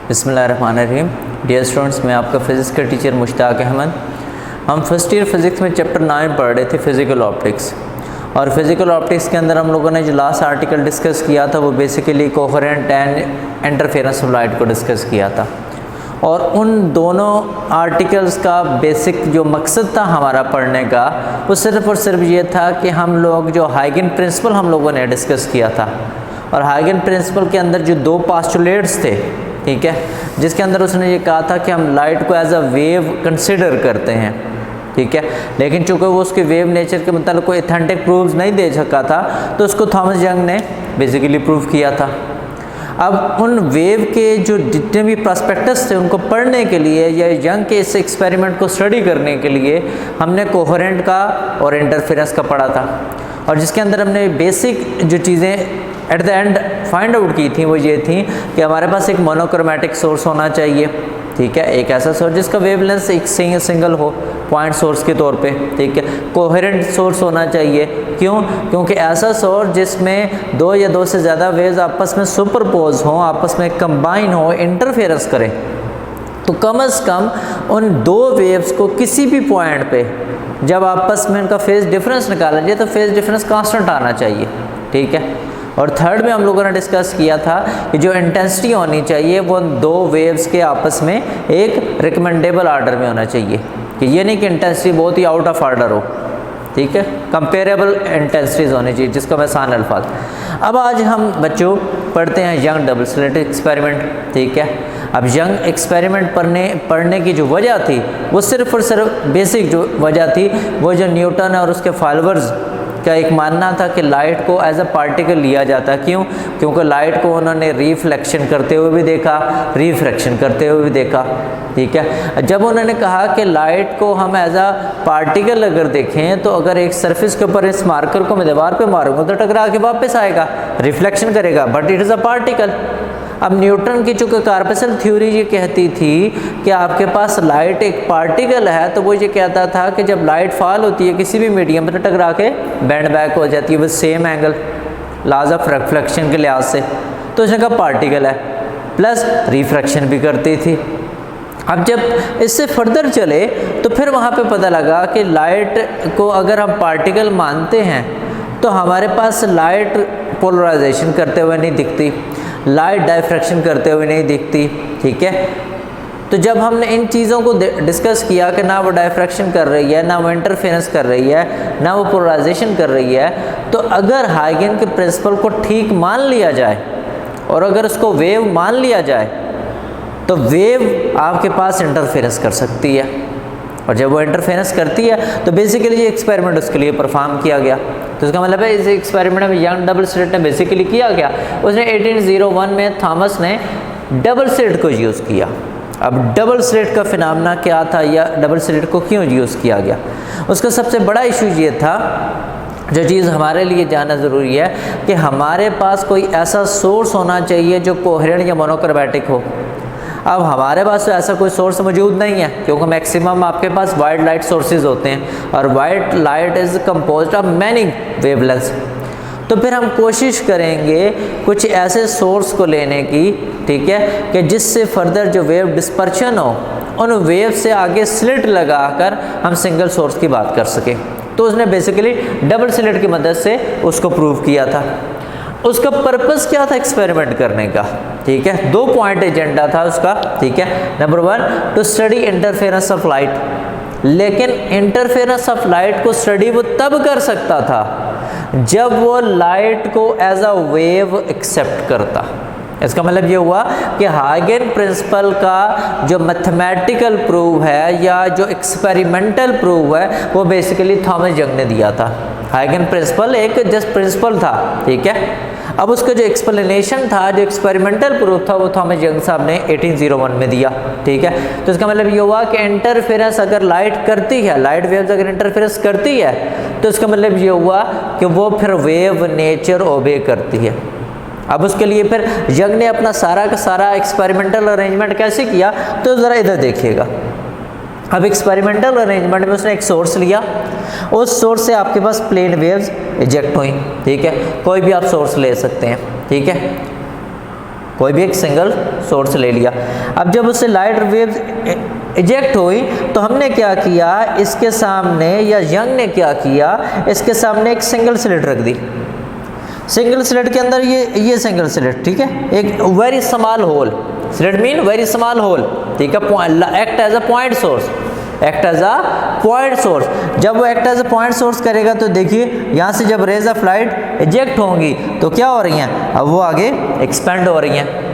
बिस्मिल्लाहिर्रहमानिर्रहीम। Dear students, मैं आपका फ़िज़िक्स का टीचर मुश्ताक अहमद। हम फर्स्ट ईयर फिज़िक्स में चैप्टर 9 पढ़ रहे थे, फ़िज़िकल ऑप्टिक्स। और फिज़िकल ऑप्टिक्स के अंदर हम लोगों ने जो लास्ट आर्टिकल डिस्कस किया था वो basically coherent and interference of light को डिस्कस किया था। और उन दोनों आर्टिकल्स का बेसिक जो मकसद था हमारा पढ़ने का वो सिर्फ़ और सिर्फ ये था कि हम लोग जो हाइगन प्रिंसिपल हम लोगों ने डिस्कस किया था, और हाइगन प्रिंसिपल के अंदर जो दो पोस्टुलेट्स थे, ठीक है, जिसके अंदर उसने ये कहा था कि हम लाइट को एज अ वेव कंसिडर करते हैं, ठीक है, लेकिन चूँकि वो उसके वेव नेचर के मतलब कोई ऑथेंटिक प्रूफ्स नहीं दे सका था तो उसको थॉमस यंग ने बेसिकली प्रूव किया था। अब उन वेव के जो जितने भी प्रॉस्पेक्टस थे उनको पढ़ने के लिए या यंग के इस एक्सपेरिमेंट को स्टडी करने के लिए हमने कोहेरेंट का और इंटरफेरेंस का पढ़ा था, और जिसके अंदर हमने बेसिक जो चीज़ें eight the and find out की थी वो ये थी कि हमारे पास एक मोनोक्रोमेटिक सोर्स होना चाहिए, ठीक है, एक ऐसा सोर्स जिसका वेवलेंथ एक सिंगल हो पॉइंट सोर्स के तौर पे, ठीक है। कोहेरेंट सोर्स होना चाहिए, क्यों? क्योंकि ऐसा सोर्स जिसमें दो या दो से ज़्यादा वेव्स आपस में सुपरपोज हों, आपस में कंबाइन हो, इंटरफेरेंस करें, तो कम से कम उन दो वेव्स को किसी भी पॉइंट पे जब आपस में उनका फेज डिफरेंस निकाला जाए तो फेज डिफरेंस कांस्टेंट आना चाहिए, ठीक है। और थर्ड में हम लोगों ने डिस्कस किया था कि जो इंटेंसिटी होनी चाहिए वो दो वेव्स के आपस में एक रिकमेंडेबल आर्डर में होना चाहिए, कि ये नहीं कि इंटेंसिटी बहुत ही आउट ऑफ आर्डर हो, ठीक है, कंपेरेबल इंटेंसिटीज होनी चाहिए, जिसका मैं आसान अल्फाज। अब आज हम बच्चों पढ़ते हैं यंग डबल स्लिट एक्सपेरिमेंट, ठीक है। अब यंग एक्सपेरिमेंट पढ़ने की जो वजह थी वो सिर्फ और सिर्फ बेसिक जो वजह थी वो जो न्यूटन और उसके फॉलोअर्स का एक मानना था कि लाइट को एज अ पार्टिकल लिया जाता है। क्यों? क्योंकि लाइट को उन्होंने रिफ्लेक्शन करते हुए भी देखा, रिफ्रैक्शन करते हुए भी देखा, ठीक है। जब उन्होंने कहा कि लाइट को हम एज अ पार्टिकल अगर देखें तो अगर एक सरफेस के ऊपर इस मार्कर को मैं दीवार पे मारूंगा तो टकरा के वापस आएगा, रिफ्लेक्शन करेगा, but it is a particle. अब न्यूटन की चूँकि कार्पेसल थ्योरी ये कहती थी कि आपके पास लाइट एक पार्टिकल है, तो वो ये कहता था कि जब लाइट फॉल होती है किसी भी मीडियम पर तो टकरा के बैंड बैक हो जाती है with same angle, laws of reflection के लिहाज से, तो उसने कहा पार्टिकल है, प्लस रिफ्रैक्शन भी करती थी। अब जब इससे फर्दर चले तो फिर वहाँ पे पता लगा कि लाइट को अगर हम पार्टिकल मानते हैं तो हमारे पास लाइट पोलराइजेशन करते हुए नहीं दिखती, लाइट डायफ्रैक्शन करते हुए नहीं दिखती, ठीक है। तो जब हमने इन चीज़ों को डिस्कस किया कि ना वो डायफ्रैक्शन कर रही है, ना वो इंटरफेरेंस कर रही है, ना वो पोलराइजेशन कर रही है, तो अगर हाइगन के प्रिंसिपल को ठीक मान लिया जाए और अगर उसको वेव मान लिया जाए तो वेव आपके पास इंटरफेरेंस कर सकती है, और जब वो इंटरफेरेंस करती है तो बेसिकली ये एक्सपेरिमेंट उसके लिए परफॉर्म किया गया। तो इसका मतलब है इस एक्सपेरिमेंट में यंग डबल स्लिट ने बेसिकली किया गया, उसने 1801 में थॉमस ने डबल स्लिट को यूज़ किया। अब डबल स्लिट का फिनोमेना क्या था या डबल स्लिट को क्यों यूज़ किया गया, उसका सबसे बड़ा इशू ये था, जो चीज़ हमारे लिए जानना ज़रूरी है कि हमारे पास कोई ऐसा सोर्स होना चाहिए जो कोहेरेंट या मोनोक्रोमैटिक हो। अब हमारे पास तो ऐसा कोई सोर्स मौजूद नहीं है, क्योंकि मैक्सिमम आपके पास वाइट लाइट सोर्सेज होते हैं और white light is composed of many wavelengths. तो फिर हम कोशिश करेंगे कुछ ऐसे सोर्स को लेने की, ठीक है, कि जिससे फर्दर जो वेव डिस्पर्शन हो उन वेव से आगे स्लिट लगाकर हम सिंगल सोर्स की बात कर सकें। तो उसने बेसिकली डबल स्लिट की मदद से उसको प्रूव किया था। उसका पर्पस क्या था एक्सपेरिमेंट करने का, ठीक है, दो पॉइंट एजेंडा था उसका, ठीक है। Number 1, to study interference of light. लेकिन इंटरफेरेंस ऑफ लाइट को स्टडी वो तब कर सकता था जब वो लाइट को एज अ वेव एक्सेप्ट करता। इसका मतलब ये हुआ कि हाइगन प्रिंसिपल का जो मैथमेटिकल प्रूव है या जो एक्सपेरिमेंटल प्रूव है वो बेसिकली थॉमस यंग ने दिया था। हाइगन प्रिंसिपल एक जस्ट प्रिंसिपल था, ठीक है। अब उसका जो एक्सप्लेनेशन था, जो एक्सपेरिमेंटल प्रूफ था, वो थॉमस यंग साहब ने 1801 में दिया, ठीक है। तो इसका मतलब ये हुआ कि इंटरफेरेंस अगर लाइट करती है, लाइट वेव्स अगर इंटरफेरेंस करती है तो इसका मतलब ये हुआ कि वो फिर वेव नेचर ओबे करती है। अब उसके लिए फिर यंग ने अपना सारा का सारा एक्सपेरिमेंटल अरेंजमेंट कैसे किया, तो ज़रा इधर देखिएगा। अब एक्सपेरिमेंटल अरेंजमेंट में उसने एक सोर्स लिया, उस सोर्स से आपके पास प्लेन वेव्स इजेक्ट हुई, ठीक है, कोई भी आप सोर्स ले सकते हैं, ठीक है। कोई भी एक सिंगल सोर्स ले लिया। अब जब उससे लाइट वेव्स इजेक्ट हुई तो हमने क्या किया, इसके सामने या यंग ने क्या किया, इसके सामने एक सिंगल स्लिट रख दी। सिंगल स्लिट के अंदर ये सिंगल स्लिट, ठीक है, एक very small hole, slit mean very small hole, ठीक है, act as a point source, act as a point source. जब वो act as a point source करेगा तो देखिए यहाँ से जब रेज ऑफ लाइट इजेक्ट होंगी तो क्या हो रही हैं, अब वो आगे एक्सपेंड हो रही हैं।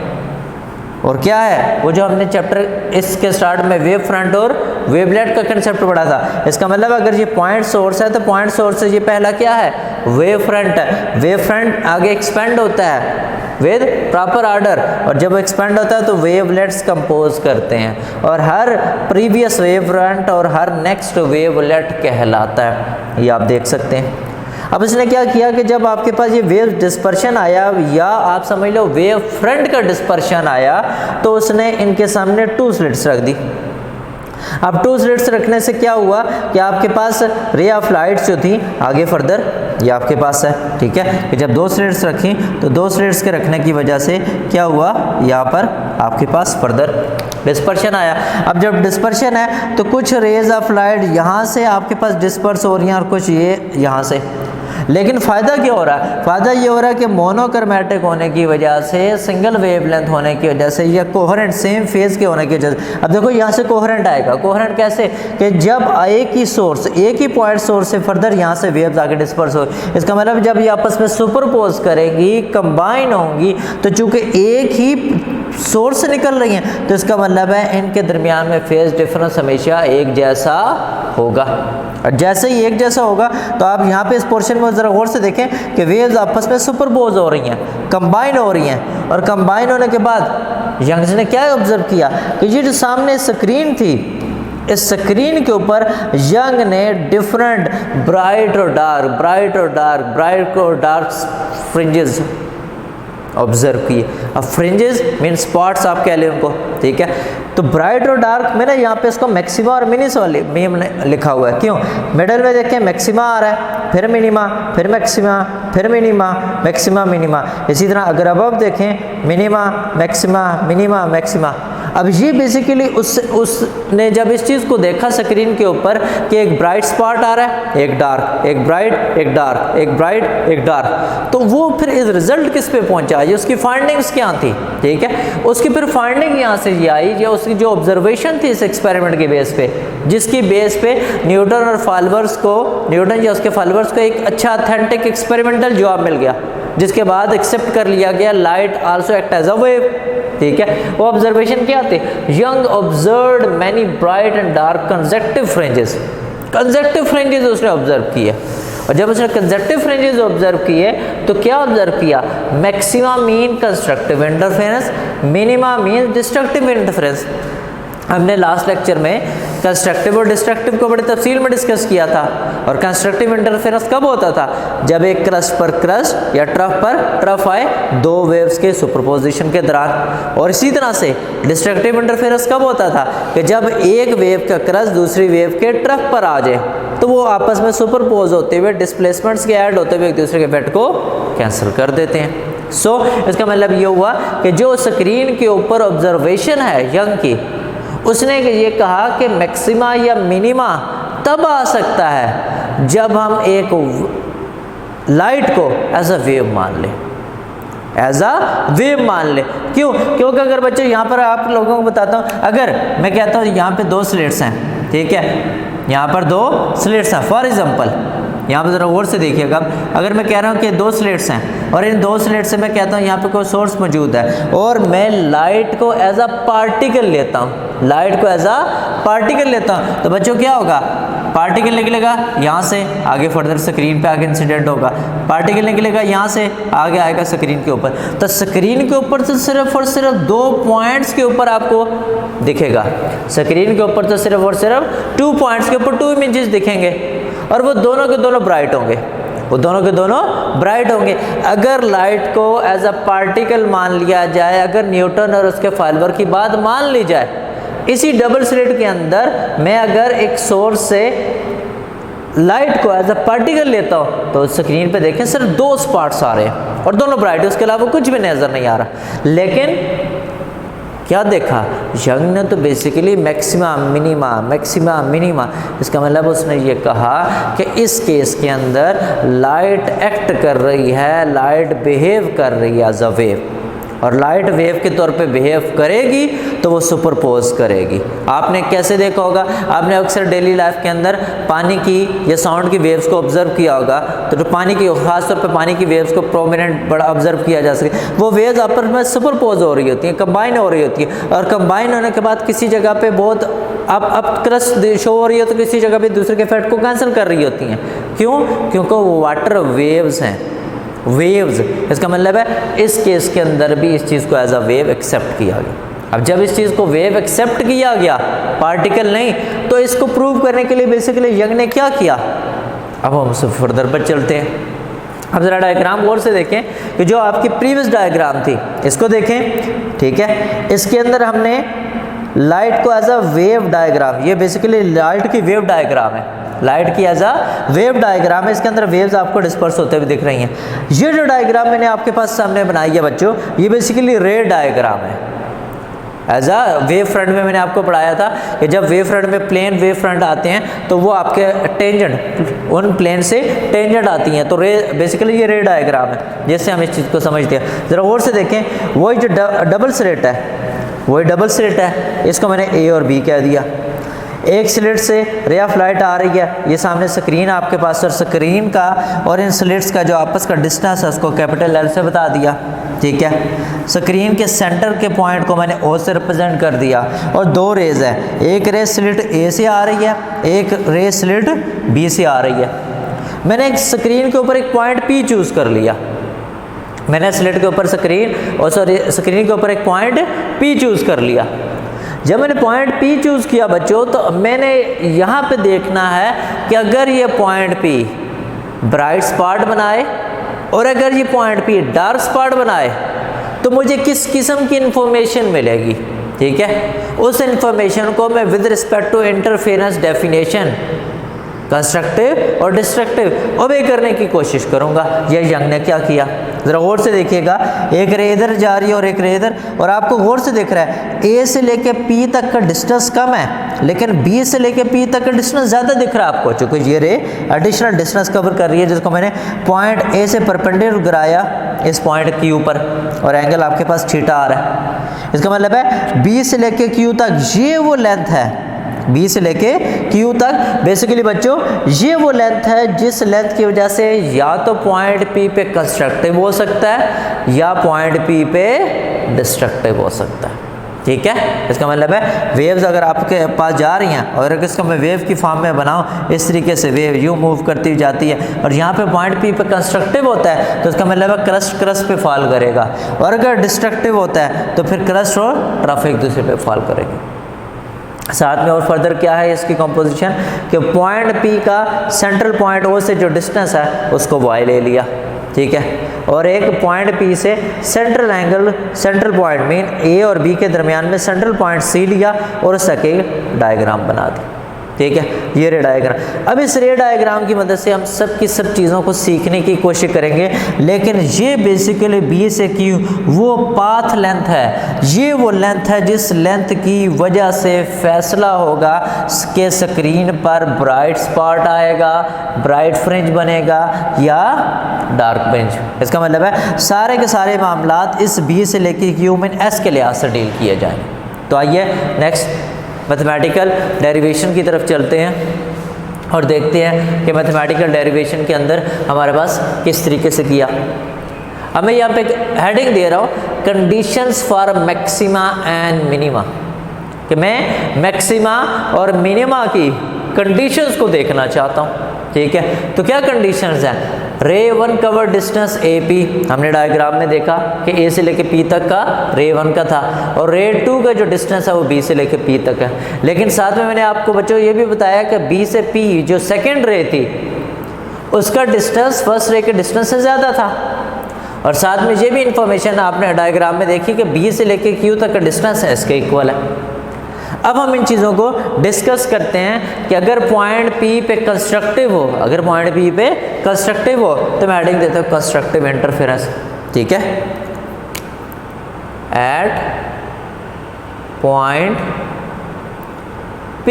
और क्या है वो जो हमने चैप्टर इसके स्टार्ट में वेव फ्रंट और वेवलेट का कंसेप्ट पढ़ा था, इसका मतलब अगर ये पॉइंट सोर्स है तो पॉइंट सोर्स से ये पहला क्या है, वेव फ्रंट है। वेव फ्रंट आगे एक्सपेंड होता है विद प्रॉपर ऑर्डर, और जब एक्सपेंड होता है तो वेवलेट्स कंपोज करते हैं, और हर प्रीवियस वेव फ्रंट और हर नेक्स्ट वेवलेट कहलाता है। ये आप देख सकते हैं। अब इसने क्या किया कि जब आपके पास ये वेव डिस्पर्शन आया, या आप समझ लो वेव फ्रंट का डिस्पर्शन आया, तो उसने इनके सामने 2 स्लिट्स रख दी। अब 2 स्लिट्स रखने से क्या हुआ कि आपके पास रे ऑफ लाइट जो थी आगे फर्दर ये आपके पास है, ठीक है, कि जब 2 स्लिट्स रखी तो 2 स्लिट्स के रखने की वजह से क्या हुआ, यहाँ पर आपके पास फर्दर डिस्पर्शन आया। अब जब डिस्पर्शन है तो कुछ रेज ऑफ लाइट यहाँ से आपके पास डिस्पर्स हो रही हैं और कुछ ये यहाँ से। लेकिन फ़ायदा क्या हो रहा है, फ़ायदा ये हो रहा है कि मोनोक्रोमैटिक होने की वजह से, सिंगल वेवलेंथ होने की वजह से, या कोहेरेंट सेम फेज़ के होने की वजह से। अब देखो यहाँ से कोहेरेंट आएगा, कोहेरेंट कैसे कि जब एक ही सोर्स, एक ही पॉइंट सोर्स से फर्दर यहाँ से वेव्स आगे डिस्पर्स हो, इसका मतलब जब ये आपस में सुपरपोज करेंगी, कंबाइन होंगी, तो चूँकि एक ही सोर्स से निकल रही हैं तो इसका मतलब है इनके दरमियान में फेज डिफरेंस हमेशा एक जैसा होगा। और जैसे ही एक जैसा होगा तो आप यहाँ पे इस पोर्शन में ज़रा गौर से देखें कि वेव्स आपस में सुपरपोज हो रही हैं, कंबाइन हो रही हैं, और कंबाइन होने के बाद यंग्स ने क्या ऑब्जर्व किया कि ये जो सामने स्क्रीन थी, इस स्क्रीन के ऊपर यंग ने डिफरेंट ब्राइट और डार्क, ब्राइट और डार्क, ब्राइट और डार्क फ्रिंजेस ऑब्जर्व किए। अब फ्रिंजेस मीन स्पॉट्स आप कह लें उनको, ठीक है। तो ब्राइट और डार्क में ना यहाँ पे इसको मैक्सिमा और मिनिमा लिखा हुआ है, क्यों, मिडल में देखें मैक्सिमा आ रहा है, फिर मिनिमा, फिर मैक्सिमा, फिर मिनिमा, मैक्सिमा मिनिमा। इसी तरह अगर अब देखें मिनिमा मैक्सिमा मिनिमा मैक्सिमा। अब ये बेसिकली उसने जब इस चीज़ को देखा स्क्रीन के ऊपर कि एक ब्राइट स्पॉट आ रहा है, एक डार्क, एक ब्राइट, एक डार्क, एक ब्राइट, एक डार्क, तो वो फिर इस रिजल्ट किस पे पहुंचा, ये उसकी फाइंडिंग्स क्या थी, ठीक है। उसकी फिर फाइंडिंग यहाँ से ये आई, या उसकी जो ऑब्जर्वेशन थी इस एक्सपेरिमेंट के बेस पे, जिसकी बेस पे न्यूटन और फॉलोअर्स को, न्यूटन या उसके फॉलोअर्स को एक अच्छा ऑथेंटिक एक्सपेरिमेंटल जवाब मिल गया, जिसके बाद एक्सेप्ट कर लिया गया light also act as a wave, ठीक है। वो ऑब्जर्वेशन क्या थे, Young observed many bright and dark consecutive fringes, consecutive fringes उसने ऑब्जर्व किए। और जब उसने कंसेक्टिव फ्रिंजेस ऑब्जर्व किए तो क्या ऑब्जर्व किया, maxima mean constructive interference, minima mean destructive interference. हमने लास्ट लेक्चर में कंस्ट्रक्टिव और डिस्ट्रक्टिव को बड़ी तफसील में डिस्कस किया था। और कंस्ट्रक्टिव इंटरफेरेंस कब होता था, जब एक क्रस्ट पर क्रस्ट या ट्रफ पर ट्रफ आए, 2 वेव्स के सुपरपोजिशन के दौरान। और इसी तरह से डिस्ट्रक्टिव इंटरफेरेंस कब होता था कि जब एक वेव का क्रस्ट दूसरी वेव के ट्रफ पर आ जाए, तो वो आपस में सुपरपोज होते हुए, डिस्प्लेसमेंट्स के ऐड होते हुए एक दूसरे के इफेक्ट को कैंसिल कर देते हैं। इसका मतलब ये हुआ कि जो स्क्रीन के ऊपर ऑब्जर्वेशन है यंग की, उसने ये कहा कि मैक्सिमा या मिनिमा तब आ सकता है जब हम एक लाइट को एज अ वेव मान लें, एज अ वेव मान लें। क्यों, क्योंकि अगर बच्चे यहाँ पर आप लोगों को बताता हूँ, अगर मैं कहता हूँ यहाँ पे 2 स्लिट्स हैं, ठीक है, यहाँ पर 2 स्लिट्स हैं, फॉर एग्जाम्पल यहाँ पर ज़रा गौर से देखिएगा। अगर मैं कह रहा हूँ कि 2 स्लिट्स हैं और इन 2 स्लिट्स से मैं कहता हूँ यहाँ पे कोई सोर्स मौजूद है, और मैं लाइट को एज अ पार्टिकल लेता हूँ, लाइट को एज अ पार्टिकल लेता हूँ, तो बच्चों क्या होगा, पार्टिकल निकलेगा यहाँ से आगे फर्दर स्क्रीन पे आगे इंसिडेंट होगा, पार्टिकल निकलेगा यहाँ से आगे आएगा स्क्रीन के ऊपर। तो स्क्रीन के ऊपर तो सिर्फ और सिर्फ 2 पॉइंट्स के ऊपर आपको दिखेगा, स्क्रीन के ऊपर तो सिर्फ और सिर्फ 2 पॉइंट्स के ऊपर 2 इमेजेस दिखेंगे, और वो दोनों के दोनों ब्राइट होंगे, वो दोनों के दोनों ब्राइट होंगे। अगर लाइट को एज अ पार्टिकल मान लिया जाए, अगर न्यूटन और उसके फॉलोअर की बात मान ली जाए, इसी डबल स्लिट के अंदर मैं अगर एक सोर्स से लाइट को एज अ पार्टिकल लेता हूँ तो स्क्रीन पे देखें सिर्फ 2 स्पॉट्स आ रहे हैं और दोनों ब्राइट, उसके अलावा कुछ भी नज़र नहीं आ रहा। लेकिन क्या देखा यंग ने तो basically maxima minima, maxima minima, इसका मतलब उसने ये कहा कि इस केस के अंदर लाइट एक्ट कर रही है, लाइट बिहेव कर रही है एज अ वेव, और लाइट वेव के तौर पे बिहेव करेगी तो वो सुपरपोज करेगी। आपने कैसे देखा होगा, आपने अक्सर डेली लाइफ के अंदर पानी की या साउंड की वेव्स को ऑब्जर्व किया होगा, तो जो पानी की, खास तौर पे पानी की वेव्स को प्रोमिनेंट बड़ा ऑब्जर्व किया जा सके, वो वेव्स आपस में सुपरपोज हो रही होती हैं, कंबाइन हो रही होती है, और कंबाइन होने के बाद किसी जगह पे बहुत अब क्रस्ट शो हो रही है तो किसी जगह पे दूसरे के इफेक्ट को कैंसिल कर रही होती हैं। क्यों? क्योंकि वो वाटर वेव्स हैं, वेव्स। इसका मतलब है इस केस के अंदर भी इस चीज़ को एज अ वेव एक्सेप्ट किया गया। अब जब इस चीज़ को वेव एक्सेप्ट किया गया, पार्टिकल नहीं, तो इसको प्रूव करने के लिए बेसिकली यंग ने क्या किया। अब हम उससे फर्दर पर चलते हैं। अब ज़रा डायग्राम गौर से देखें कि जो आपकी प्रीवियस डायग्राम थी इसको देखें, ठीक है। इसके अंदर हमने लाइट को एज अ वेव डायग्राम, ये बेसिकली लाइट की वेव डायग्राम है, लाइट की एज अ वेव डायग्राम है, इसके अंदर वेव्स आपको डिस्पर्स होते हुए दिख रही हैं। ये जो डायग्राम मैंने आपके पास सामने बनाई है बच्चों, ये बेसिकली रे डायग्राम है। एज अ वेव फ्रंट में मैंने आपको पढ़ाया था कि जब वेव फ्रंट में प्लेन वेव फ्रंट आते हैं तो वो आपके टेंजेंट, उन प्लेन से टेंजेंट आती हैं, तो रे बेसिकली ये रे डायग्राम है, जिससे हम इस चीज़ को समझते हैं। ज़रा और से देखें, वही जो डबल स्लिट है, वही डबल स्लिट है, इसको मैंने ए और बी कह दिया। एक स्लिट से रे ऑफ लाइट आ रही है, ये सामने स्क्रीन आपके पास, और स्क्रीन का और इन स्लिट्स का जो आपस का डिस्टेंस है उसको कैपिटल एल से बता दिया, ठीक है। स्क्रीन के सेंटर के पॉइंट को मैंने ओ से रिप्रेजेंट कर दिया, और 2 रेज है, एक रे स्लिट ए से आ रही है, एक रे स्लिट बी से आ रही है। मैंने एक स्क्रीन के ऊपर एक पॉइंट पी चूज़ कर लिया, मैंने स्लिट के ऊपर स्क्रीन के ऊपर एक पॉइंट पी चूज़ कर लिया। जब मैंने पॉइंट पी चूज़ किया बच्चों, तो मैंने यहाँ पे देखना है कि अगर ये पॉइंट पी ब्राइट स्पॉट बनाए और अगर ये पॉइंट पी डार्क स्पॉट बनाए तो मुझे किस किस्म की इंफॉर्मेशन मिलेगी, ठीक है। उस इंफॉर्मेशन को मैं with respect to interference definition, constructive और डिस्ट्रक्टिव ओबे करने की कोशिश करूंगा। यह यंग ने क्या किया, ज़रा गौर से देखिएगा, एक रे इधर जा रही है और एक रे इधर, और आपको गौर से दिख रहा है ए से लेके पी तक का डिस्टेंस कम है, लेकिन बी से लेके पी तक का डिस्टेंस ज़्यादा दिख रहा है आपको, चूँकि ये रे एडिशनल डिस्टेंस कवर कर रही है, जिसको मैंने पॉइंट ए से परपेंडिकुलर गिराया इस पॉइंट क्यू पर, और एंगल आपके पास थीटा आ रहा है। इसका मतलब है बी से लेके क्यू तक ये वो लेंथ है, बी से लेके क्यू तक बेसिकली बच्चों ये वो लेंथ है जिस लेंथ की वजह से या तो पॉइंट पी पे कंस्ट्रक्टिव हो सकता है या पॉइंट पी पे डिस्ट्रक्टिव हो सकता है, ठीक है। इसका मतलब है वेव्स अगर आपके पास जा रही हैं और अगर इसको मैं वेव की फॉर्म में बनाऊं, इस तरीके से वेव यूँ मूव करती हुई जाती है और यहाँ पे पॉइंट पी पे कंस्ट्रक्टिव होता है तो इसका मतलब है क्रस्ट पे फॉल करेगा, और अगर डिस्ट्रक्टिव होता है तो फिर क्रस्ट और ट्रफ एक दूसरे पे फॉल करेगी। साथ में और फर्दर क्या है इसकी कंपोजिशन कि पॉइंट पी का सेंट्रल पॉइंट ओ से जो डिस्टेंस है उसको वाई ले लिया, ठीक है, और एक पॉइंट पी से central angle, central point mean A और बी के दरमियान में सेंट्रल पॉइंट सी लिया और उसका एक डायग्राम बना दी, ठीक है। ये रे डायग्राम, अब इस रे डायग्राम की मदद से हम सब की सब चीज़ों को सीखने की कोशिश करेंगे, लेकिन ये बेसिकली बी से क्यू वो पाथ लेंथ है, ये वो लेंथ है जिस लेंथ की वजह से फैसला होगा कि स्क्रीन पर ब्राइट स्पॉट आएगा, ब्राइट फ्रिंज बनेगा या डार्क फ्रिंज। इसका मतलब है सारे के सारे मामलात इस बी से लेकर क्यू में एस के लिहाज से डील किए जाएंगे। तो आइए नेक्स्ट मैथमेटिकल डेरिवेशन की तरफ चलते हैं और देखते हैं कि मैथमेटिकल डेरिवेशन के अंदर हमारे पास किस तरीके से किया। अब मैं यहाँ पे हेडिंग दे रहा हूँ conditions for maxima and minima, कि मैं मैक्सिमा और मिनिमा की कंडीशंस को देखना चाहता हूँ, ठीक है। तो क्या कंडीशंस हैं? रे 1 कवर डिस्टेंस ए पी, हमने डायग्राम में देखा कि ए से लेके पी तक का रे 1 का था, और रे 2 का जो डिस्टेंस है वो बी से लेके पी तक है। लेकिन साथ में मैंने आपको बच्चों ये भी बताया कि बी से पी जो सेकेंड रे थी उसका डिस्टेंस फर्स्ट रे के डिस्टेंस से ज़्यादा था, और साथ में ये भी इंफॉर्मेशन आपने डायग्राम में देखी कि बी से लेके क्यू तक का डिस्टेंस है इसके इक्वल है। अब हम इन चीज़ों को डिस्कस करते हैं कि अगर पॉइंट P पे कंस्ट्रक्टिव हो, अगर पॉइंट P पे कंस्ट्रक्टिव हो तो मैं हेडिंग देता हूँ कंस्ट्रक्टिव इंटरफेरेंस, ठीक है, एट पॉइंट P,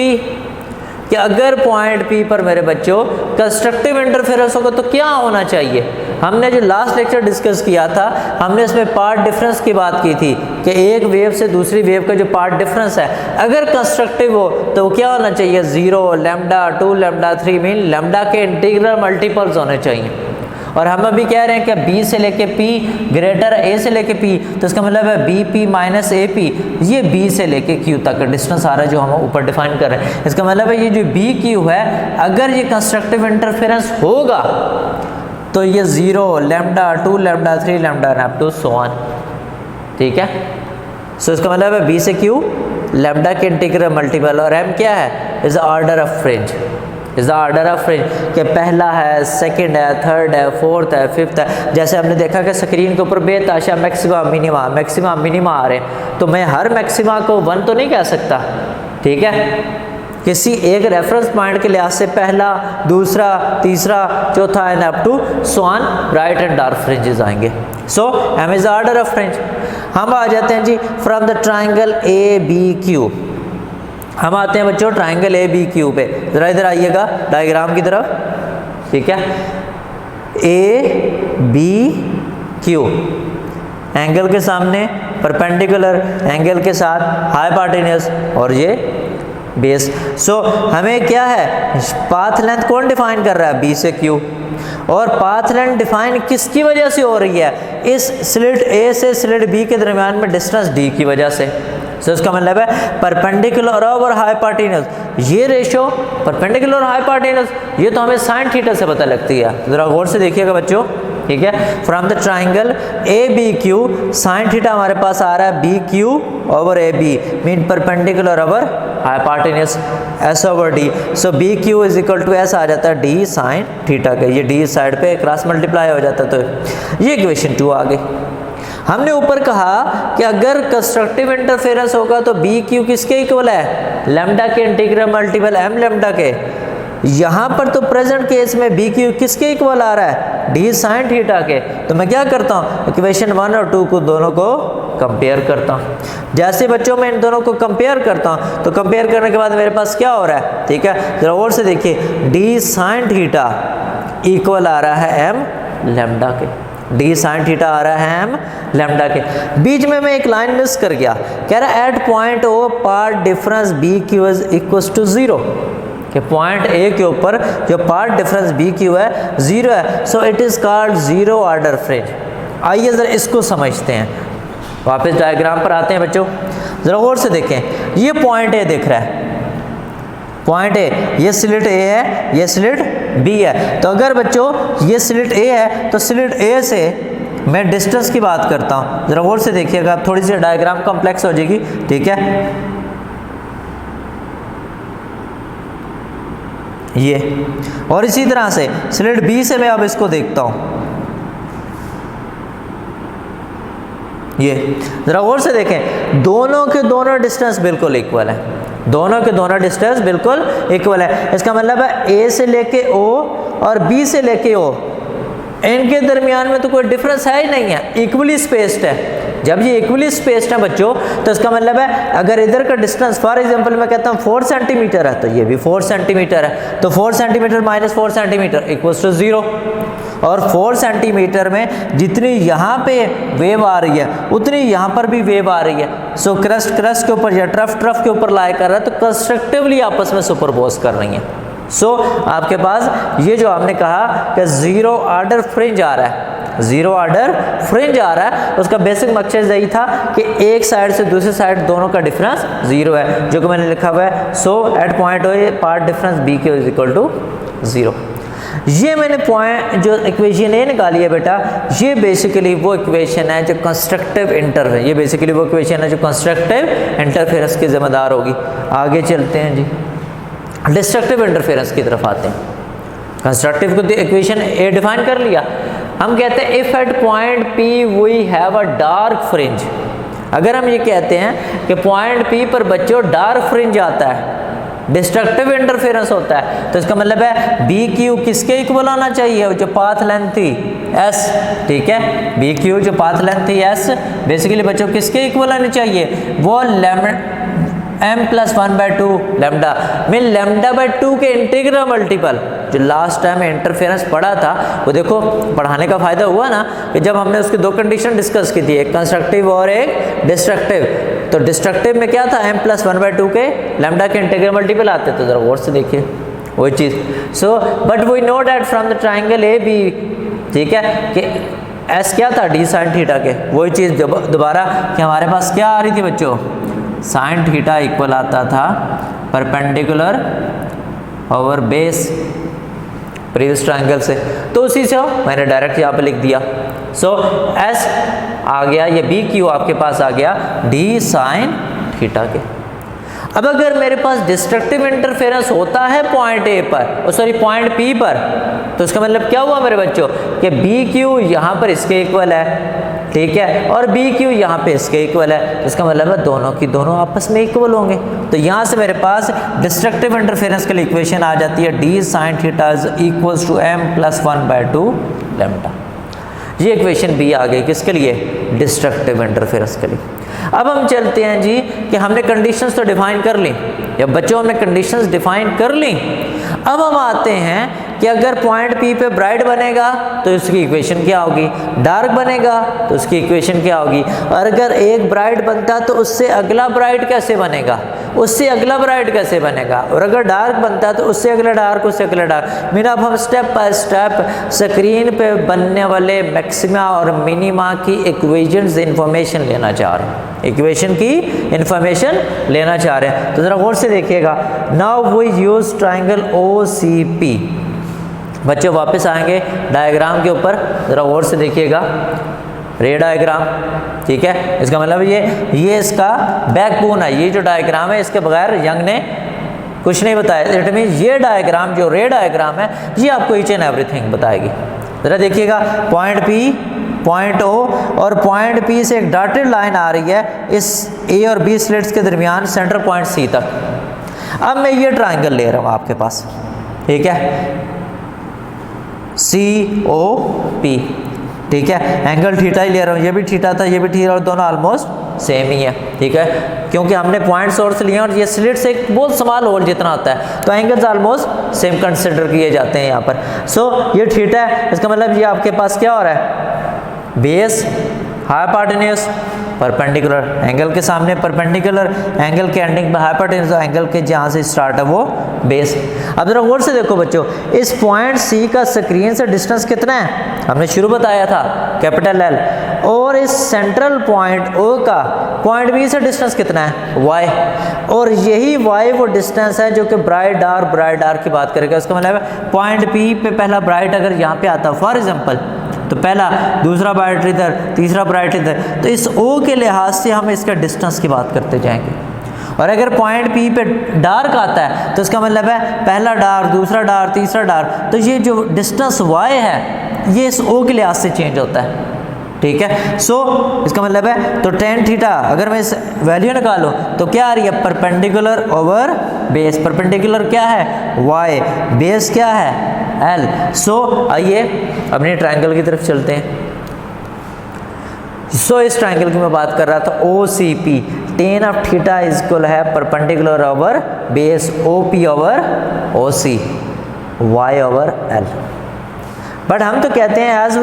कि अगर पॉइंट P पर मेरे बच्चों कंस्ट्रक्टिव इंटरफेरेंस होगा तो क्या होना चाहिए। हमने जो लास्ट लेक्चर डिस्कस किया था हमने इसमें पार्ट डिफरेंस की बात की थी कि एक वेव से दूसरी वेव का जो पार्ट डिफरेंस है अगर कंस्ट्रक्टिव हो तो क्या होना चाहिए, 0, लैम्डा 2, लैम्डा 3, मीन लैम्डा के इंटीग्रल मल्टीपल्स होने चाहिए। और हम अभी कह रहे हैं कि B से लेके P ग्रेटर A से लेके P, तो इसका मतलब है BP माइनस AP, ये B से लेके Q तक का डिस्टेंस आ रहा है जो हम ऊपर डिफाइन कर रहे हैं। इसका मतलब है ये जो BQ है अगर ये कंस्ट्रक्टिव इंटरफेरेंस होगा तो ये 0, lambda 2, lambda 3, lambda up to so on, ठीक है। सो इसका मतलब है B से Q लैम्डा के इंटीग्रल मल्टीपल, और M क्या है, is order of fringe, is the order of fringe, कि पहला है, सेकंड है, थर्ड है, फोर्थ है, फिफ्थ है। जैसे हमने देखा कि स्क्रीन के ऊपर बेतहाशा मैक्सिमा मिनिमा आ रहे हैं, तो मैं हर मैक्सिमा को 1 तो नहीं कह सकता, ठीक है। किसी एक रेफरेंस पॉइंट के लिहाज से पहला, दूसरा, तीसरा, चौथा and up to so on right and dark fringes आएंगे। So m is order of fringe. हम आ जाते हैं जी फ्रॉम द ट्राइंगल ABQ, हम आते हैं बच्चों ट्राइंगल ABQ पे, जरा इधर आइएगा डायग्राम की तरफ, ठीक है। ABQ एंगल के सामने परपेंडिकुलर, एंगल के साथ हाइपोटेन्यूज और ये बेस। सो हमें क्या है, पाथ लेंथ कौन डिफाइन कर रहा है, B से Q, और पाथ लेंथ डिफाइन किसकी वजह से हो रही है, इस स्लिट A से स्लिट B के दरमियान में डिस्टेंस D की वजह से। सो इसका मतलब है परपेंडिकुलर और हाइपोटेन्यूज, ये रेशो परपेंडिकुलर और हाइपोटेन्यूज ये तो हमें साइन थीटा से पता लगती है, जरा गौर से देखिएगा बच्चों, ठीक है। From the triangle ABQ sine theta हमारे पास आ रहा है BQ over AB, mean perpendicular over hypotenuse S over D। So BQ is equal to S आ जाता है D साइन थीटा के, ये D साइड पे क्रॉस मल्टीप्लाई हो जाता है, तो ये इक्वेशन 2 आ गई। हमने ऊपर कहा कि अगर कंस्ट्रक्टिव इंटरफेरेंस होगा तो BQ किसके इक्वल है, लैम्डा के इंटीग्रल मल्टीपल M लैम्डा के। यहाँ पर तो प्रेजेंट केस में BQ किसके इक्वल आ रहा है, D साइन थीटा के। तो मैं क्या करता हूँ, इक्वेशन 1 और 2 को दोनों को कंपेयर करता हूँ। जैसे बच्चों मैं इन दोनों को कंपेयर करता हूँ तो कंपेयर करने के बाद मेरे पास क्या हो रहा है, ठीक है, जरा और से देखिए, D साइन थीटा इक्वल आ रहा है M लैम्डा के, D साइन थीटा आ रहा है M लैम्डा के। बीच में मैं एक लाइन मिस कर गया, कह रहा है at point O path difference BQ is equal to 0, कि पॉइंट A के ऊपर जो पार्ट डिफरेंस BQ है 0 है। So it is called zero order fringe. आइए जरा इसको समझते हैं, वापस डायग्राम पर आते हैं बच्चों, जरा गौर से देखें, ये पॉइंट A दिख रहा है, पॉइंट A, ये स्लिट A है, ये स्लिट B है। तो अगर बच्चों ये स्लिट A है तो स्लिट A से मैं डिस्टेंस की बात करता हूँ, जरा गौर से देखिएगा, थोड़ी सी डायग्राम कॉम्प्लेक्स हो जाएगी, ठीक है। ये और इसी तरह से स्लिट B से मैं अब इसको देखता हूँ, ये जरा गौर से देखें, दोनों के दोनों डिस्टेंस बिल्कुल इक्वल है, दोनों के दोनों डिस्टेंस बिल्कुल इक्वल है। इसका मतलब है A से लेके O और B से लेके O, इनके दरमियान में तो कोई डिफरेंस है ही नहीं है, इक्वली स्पेस्ड है। जब ये इक्वली स्पेस्ड है बच्चों तो इसका मतलब है अगर इधर का डिस्टेंस फॉर एग्जांपल मैं कहता हूँ 4 सेंटीमीटर है तो ये भी 4 सेंटीमीटर है, तो 4 centimetre minus 4 centimetre equals to 0, और 4 सेंटीमीटर में जितनी यहाँ पे वेव आ रही है उतनी यहाँ पर भी वेव आ रही है। सो क्रस्ट के ऊपर या ट्रफ के ऊपर लाई कर रहा है, तो कंस्ट्रक्टिवली आपस में सुपरपोज कर रही है। सो आपके पास ये जो हमने कहा कि जीरो ऑर्डर फ्रिंज आ रहा है, जीरो ऑर्डर फ्रिंज आ रहा है, उसका बेसिक मकसद यही था कि एक साइड से दूसरी साइड दोनों का डिफरेंस 0 है, जो कि मैंने लिखा हुआ है। So at point O path difference BQ is equal to 0। ये मैंने पॉइंट जो इक्वेशन A निकाली है बेटा, ये बेसिकली वो इक्वेशन है जो कंस्ट्रक्टिव इंटरफेरेंस, ये बेसिकली वो इक्वेशन है जो कंस्ट्रक्टिव इंटरफेरेंस की जिम्मेदार होगी। आगे चलते हैं जी, डिस्ट्रक्टिव इंटरफेरेंस की तरफ आते हैं। कंस्ट्रक्टिव को तो इक्वेशन A डिफाइन कर लिया, हम कहते हैं if at point P we have a dark fringe, अगर हम ये कहते हैं कि पॉइंट P पर बच्चों डार्क फ्रिंज आता है, डिस्ट्रक्टिव इंटरफेरेंस होता है, तो इसका मतलब है बी क्यू किसके इक्वल आना चाहिए, जो पाथ लेंथ थी एस, ठीक है, बी क्यू जो पाथ लेंथ थी एस, बेसिकली बच्चों किसके इक्वल आनी चाहिए, वो m+1/2 लेमडा में λ/2 के इंटीग्रल मल्टीपल। जो लास्ट टाइम इंटरफेरेंस पढ़ा था वो देखो पढ़ाने का फायदा हुआ ना कि जब हमने उसकी दो कंडीशन डिस्कस की थी, एक कंस्ट्रक्टिव और एक डिस्ट्रक्टिव। तो डिस्ट्रक्टिव में क्या था, m+1/2 के लैम्डा के इंटीग्रल मल्टीपल आते, तो जरा गौर से देखिए वही चीज़। So but we know that from the triangle A B, ठीक है, कि एस क्या था डी साइन थीटा के, वही चीज़ दोबारा कि हमारे पास क्या आ रही थी बच्चों, साइन थीटा इक्वल आता था perpendicular over base previous triangle से, तो उसी से मैंने डायरेक्ट यहाँ पे लिख दिया। सो एस आ गया, ये बी क्यू आपके पास आ गया डी साइन थीटा के। अब अगर मेरे पास डिस्ट्रक्टिव इंटरफेरेंस होता है पॉइंट ए पर, सॉरी पॉइंट पी पर, तो इसका मतलब क्या हुआ मेरे बच्चों कि बी क्यू यहाँ पर इसके इक्वल है, ठीक है, और बी क्यू यहाँ पे इसके इक्वल है, तो इसका मतलब है दोनों की दोनों आपस में इक्वल होंगे। तो यहाँ से मेरे पास डिस्ट्रक्टिव इंटरफेरेंस के लिए इक्वेशन आ जाती है D sine theta is equals to m+1/2 lambda. ये इक्वेशन बी आ गई किसके लिए, डिस्ट्रक्टिव इंटरफेरेंस के लिए। अब हम चलते हैं जी कि हमने कंडीशंस तो डिफाइन कर ली, या बच्चों हमने कंडीशंस डिफाइन कर ली। अब हम आते हैं कि अगर पॉइंट P पे ब्राइट बनेगा तो इसकी इक्वेशन क्या होगी, डार्क बनेगा तो उसकी इक्वेशन क्या होगी, और अगर एक ब्राइट बनता तो उससे अगला ब्राइट कैसे बनेगा, उससे अगला ब्राइट कैसे बनेगा, और अगर डार्क बनता तो उससे अगला डार्क, उससे अगला डार्क। मीन अब हम स्टेप बाय स्टेप स्क्रीन पे बनने वाले मैक्सिमा और मिनिमा की इक्वेशंस इंफॉर्मेशन लेना चाह रहे हैं, इक्वेशन की इंफॉर्मेशन लेना चाह रहे हैं। तो ज़रा गौर से देखिएगा। Now we use triangle OCP। बच्चों वापस आएंगे डायग्राम के ऊपर, ज़रा गौर से देखिएगा, रे डायग्राम, ठीक है, इसका मतलब ये इसका बैकबोन है, ये जो डायग्राम है इसके बगैर यंग ने कुछ नहीं बताया। इट मीन ये डायग्राम जो रे डायग्राम है ये आपको ईच एंड एवरीथिंग बताएगी। ज़रा देखिएगा, पॉइंट P, पॉइंट O और पॉइंट P से एक डॉटेड लाइन आ रही है इस A और B स्लिट्स के दरमियान सेंटर पॉइंट C तक। अब मैं ये ट्राइंगल ले रहा हूँ आपके पास, ठीक है, COP, ठीक है, एंगल थीटा ही ले रहा हूँ, ये भी थीटा था, ये भी थीटा, और दोनों ऑलमोस्ट सेम ही है, ठीक है, क्योंकि हमने पॉइंट सोर्स लिए और ये स्लिट से एक बहुत स्मॉल होल जितना होता है, तो एंगल्स ऑलमोस्ट सेम कंसिडर किए जाते हैं यहाँ पर। सो ये थीटा है, इसका मतलब ये आपके पास क्या हो रहा है, बेस हाइपोटेन्यूज परपेंडिकुलर, एंगल के सामने परपेंडिकुलर, एंगल के एंडिंग में हाइपोटेन्यूज, एंगल के जहाँ से स्टार्ट है वो बेस। अब जरा गौर से देखो बच्चों, इस पॉइंट C का स्क्रीन से डिस्टेंस कितना है, हमने शुरू बताया था कैपिटल L, और इस सेंट्रल पॉइंट O का पॉइंट B से डिस्टेंस कितना है, y, और यही y वो डिस्टेंस है जो कि ब्राइट डार्क की बात करेगा। उसका मतलब है पॉइंट P पे पहला ब्राइट अगर यहाँ पे आता फॉर एग्जाम्पल, तो पहला, दूसरा ब्राइट इधर, तीसरा ब्राइट इधर, तो इस O के लिहाज से हम इसका डिस्टेंस की बात करते जाएंगे। और अगर पॉइंट P पे डार्क आता है तो इसका मतलब है पहला डार्क, दूसरा डार्क, तीसरा डार्क, तो ये जो डिस्टेंस y है ये इस O के लिहाज से चेंज होता है, ठीक है। सो इसका मतलब है तो tan थीटा अगर मैं इस वैल्यू निकालूँ तो क्या आ रही है, परपेंडिकुलर ओवर बेस, परपेंडिकुलर क्या है y, बेस क्या है L। सो आइए अपने ट्रायंगल की तरफ चलते हैं। सो इस ट्रायंगल की मैं बात कर रहा था OCP, tan of theta is equal है perpendicular over base OP over OC, y over L। But हम तो कहते हैं as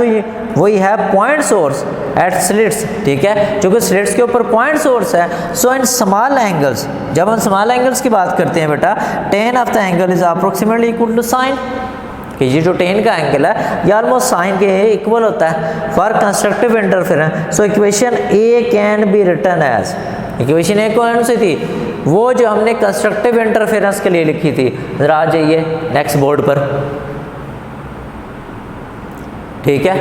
we have point source at slits, ठीक है, क्योंकि स्लिट्स के ऊपर पॉइंट सोर्स है। सो इन स्मॉल एंगल्स, जब हम स्मॉल एंगल्स की बात करते हैं बेटा, tan of the angle is approximately equal to sine, कि ये जो tan का एंगल है ये ऑलमोस्ट साइन के इक्वल होता है for constructive interference. So equation A can be written as, equation A कौन सी थी, वो जो हमने कंस्ट्रक्टिव इंटरफेरेंस के लिए लिखी थी। जरा आ जाइए नेक्स्ट बोर्ड पर, ठीक है।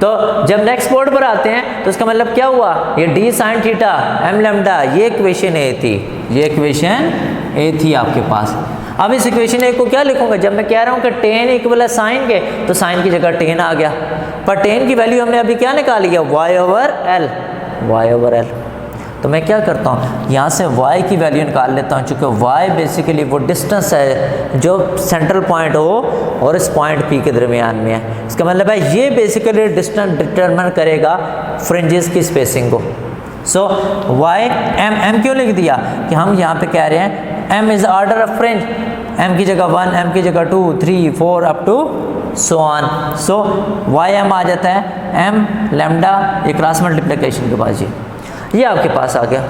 तो जब नेक्स्ट बोर्ड पर आते हैं तो इसका मतलब क्या हुआ, ये D sine theta m lambda, ये इक्वेशन A थी, ये इक्वेशन A थी आपके पास। अब इस इक्वेशन A को क्या लिखूंगा, जब मैं कह रहा हूँ कि tan इक्वल है साइन के, तो साइन की जगह tan आ गया, पर tan की वैल्यू हमने अभी क्या निकाली है, y ओवर L, तो मैं क्या करता हूँ, यहाँ से y की वैल्यू निकाल लेता हूँ, चूँकि y बेसिकली वो डिस्टेंस है जो सेंट्रल पॉइंट हो और इस पॉइंट P के दरमियान में है। इसका मतलब है ये बेसिकली डिस्टेंस डिटरमिन करेगा फ्रिंजेस की स्पेसिंग को। सो y m क्यों लिख दिया कि हम यहाँ पे कह रहे हैं m is order of fringe, m की जगह 1, m की जगह 2, 3, 4 up to so on. So ym आ जाता है m लैम्डा, ये क्रॉस मल्टीप्लिकेशन के बाद ये आपके पास आ गया।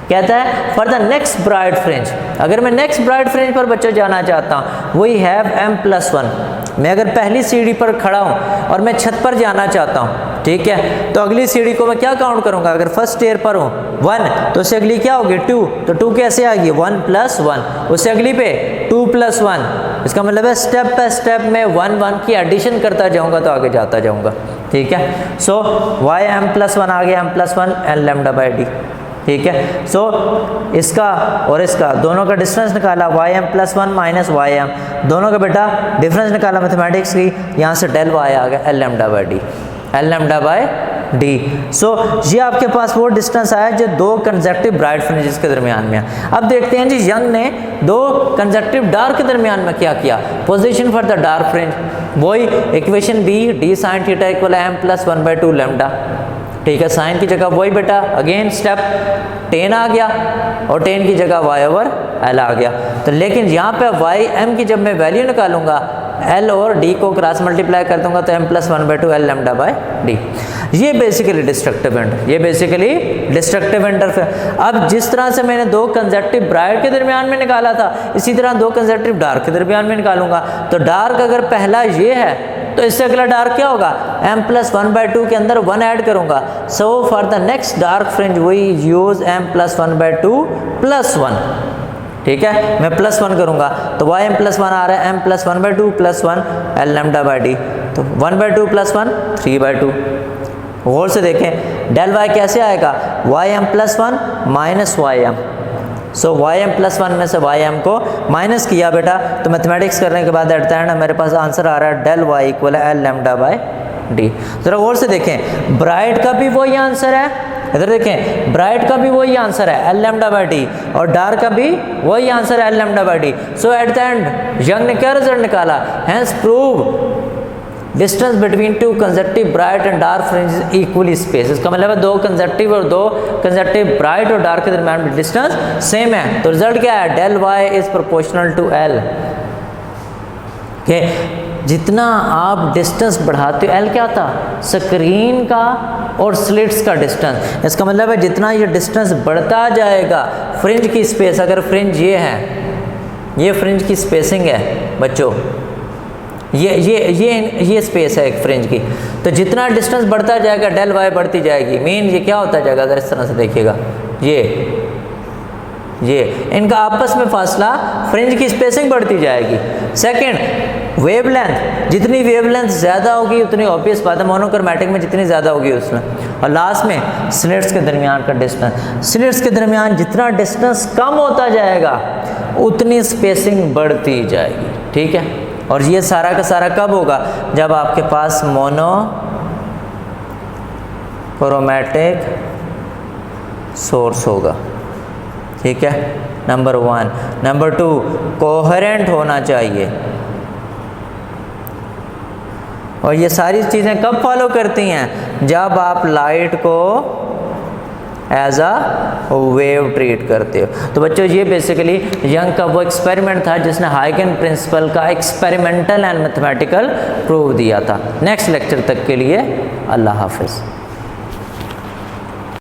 कहता है for the next bright fringe, अगर मैं नेक्स्ट ब्राइड फ्रिंज पर बच्चों जाना चाहता हूँ, वी हैव m+1। मैं अगर पहली सीढ़ी पर खड़ा हूँ और मैं छत पर जाना चाहता हूँ, ठीक है, तो अगली सीढ़ी को मैं क्या काउंट करूँगा, अगर फर्स्ट स्टेयर पर हूँ 1 तो उससे अगली क्या होगी 2, तो 2 कैसे आ गई 1+1, उससे अगली पे 2+1। इसका मतलब है स्टेप बाय स्टेप में 1 की एडिशन करता जाऊँगा तो आगे जाता जाऊँगा, ठीक है। सो y m+1 आ गया, m+1 l lambda by D, ठीक है। सो इसका और इसका दोनों का डिस्टेंस निकाला, ym+1 माइनस ym, दोनों का बेटा डिफरेंस निकाला मैथमेटिक्स की, यहाँ से डेल y आ गया l lambda by D, l lambda by D. So ये आपके पास वो डिस्टेंस आया जो दो कंसेक्टिव ब्राइट फ्रिंजेस के दरमियान में है। अब देखते हैं जी यंग ने दो कंसेक्टिव डार्क के दरमियान में क्या किया, position for the dark fringe, वही equation B D sine theta equal m+1/2 lambda, ठीक है। साइन की जगह वही बेटा अगेन स्टेप टेन आ गया और टेन की जगह y/l आ गया। तो लेकिन यहाँ पे y m की जब मैं वैल्यू निकालूंगा l और d को क्रॉस मल्टीप्लाई कर दूंगा तो m+1/2 l lambda by D. ये बेसिकली डिस्ट्रक्टिव एंड, ये बेसिकली डिस्ट्रक्टिव इंटरफेरेंस। अब जिस तरह से मैंने दो कंसेक्टिव ब्राइट के दरमियान में निकाला था, इसी तरह दो कंसेक्टिव डार्क के दरमियान में निकालूंगा। तो डार्क अगर पहला ये है तो इससे अगला डार्क क्या होगा, m+1/2 के अंदर 1 ऐड करूंगा। So for the next dark fringe we use m+1/2 +1, ठीक है। मैं +1 करूंगा तो y m+1 आ रहा है, m+1/2 +1 l lambda by D, तो 1/2 +1 3/2। गौर से देखें डेल y कैसे आएगा, ym+1 माइनस ym। सो ym+1 में से ym को माइनस किया बेटा, तो मैथमेटिक्स करने के बाद एट द एंड मेरे पास आंसर आ रहा है del y equal l lambda by D. जरा गौर से देखें ब्राइट का भी वही आंसर है, इधर देखें ब्राइट का भी वही आंसर है l लैम्डा बाई डी, और डार्क का भी वही आंसर है l lambda by D. So at the end Young ने क्या रिजल्ट निकाला, hence prove distance between two consecutive bright and dark fringe equally space. इसका मतलब है दो कंसेक्टिव और दो कंसेक्टिव ब्राइट और डार्क के दरमियान में डिस्टेंस सेम है। तो रिजल्ट क्या है, del y is proportional to l। के जितना आप डिस्टेंस बढ़ाते हो, l क्या था, स्क्रीन का और स्लिट्स का डिस्टेंस। इसका मतलब है जितना ये डिस्टेंस बढ़ता जाएगा फ्रिंज की स्पेस, अगर फ्रिंज ये है, ये फ्रिंज की स्पेसिंग है बच्चों, ये स्पेस है एक फ्रिंज की, तो जितना डिस्टेंस बढ़ता जाएगा डेल y बढ़ती जाएगी। मीन ये क्या होता जाएगा, अगर इस तरह से देखिएगा, ये इनका आपस में फासला, फ्रिंज की स्पेसिंग बढ़ती जाएगी। सेकंड वेवलेंथ, जितनी वेवलेंथ ज़्यादा होगी उतनी ऑब्वियस बात है मोनोक्रोमैटिक में जितनी ज़्यादा होगी उसमें। और लास्ट में स्लिट्स के दरमियान का डिस्टेंस, स्लिट्स के दरमियान जितना डिस्टेंस कम होता जाएगा उतनी स्पेसिंग बढ़ती जाएगी, ठीक है। और ये सारा का सारा कब होगा, जब आपके पास मोनोक्रोमैटिक सोर्स होगा, ठीक है, नंबर 1। नंबर 2 कोहेरेंट होना चाहिए। और ये सारी चीज़ें कब फॉलो करती हैं, जब आप लाइट को एज अ वेव ट्रीट करते हो। तो बच्चों ये बेसिकली यंग का वो एक्सपेरिमेंट था जिसने हाइगन प्रिंसिपल का एक्सपेरिमेंटल एंड मैथमेटिकल प्रूफ दिया था। नेक्स्ट लेक्चर तक के लिए अल्लाह हाफिज़।